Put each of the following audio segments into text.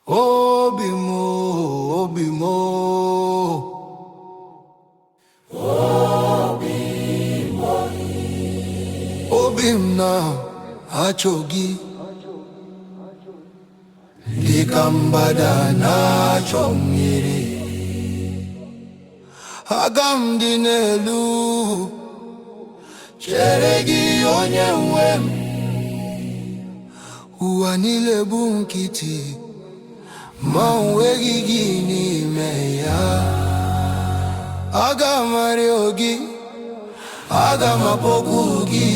Obim, Obim, Obim na-acho gị Dika mgbada na-acho mmiri. Aga m dị n'elu chere gị onye nwe m. Ụwa niile bụ nkịtị ma enweghị gị n'ime ya. Aga m arịọ gị, aga m akpọku gị,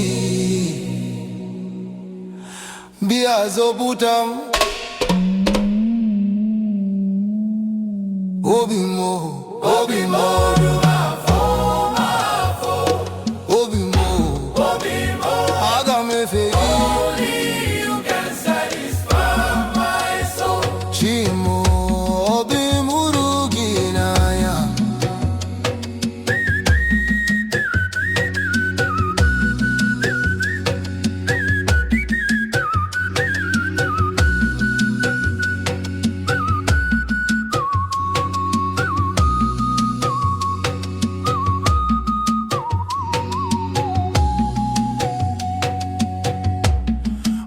bịa zọpụta m. Obim, Obim, Obim, aga m efe gị.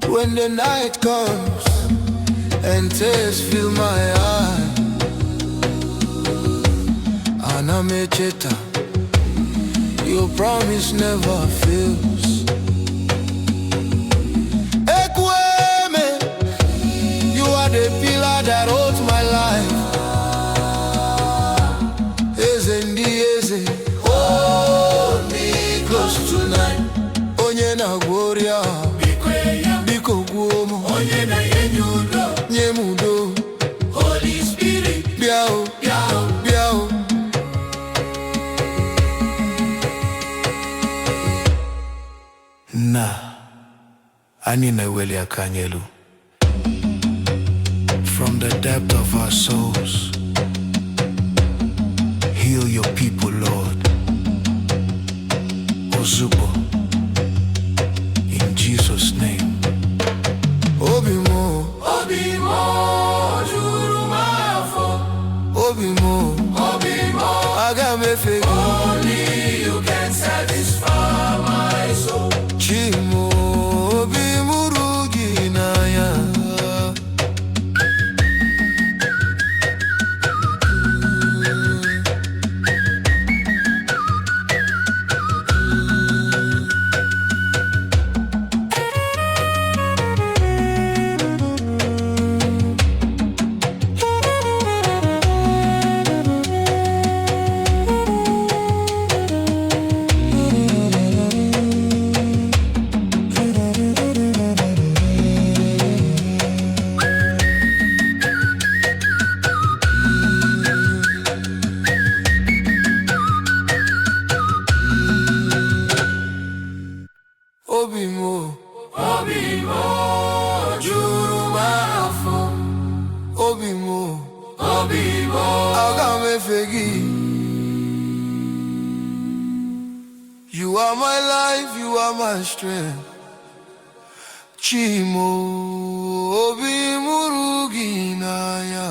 When the night comes and tears fill my eyes, anamecheta, your promise never fails. Ekweme, you are the pillar that holds my life. Eze ndi eze, hold me close tonight. Onye na gloria, Biko onye na-enye udo, nye m udo. Holy Spirit, bịa o, bịa o, bịa o. Anyị na-eweli aka anyị elu. From the depth of our souls, heal your people, Lord. Ozugbo, in Jesus' name. Obim, Obim, juru m afọ. Obim, Obim, aga m efe gị. Only you can satisfy my soul. Chimo, Obim hụrụ gị n'anya. Obim, Obim, juru m afọ. Obim, Obim, aga m efe gị. You are my life, you are my strength. Chimo, Obim hụrụ gị n'anya.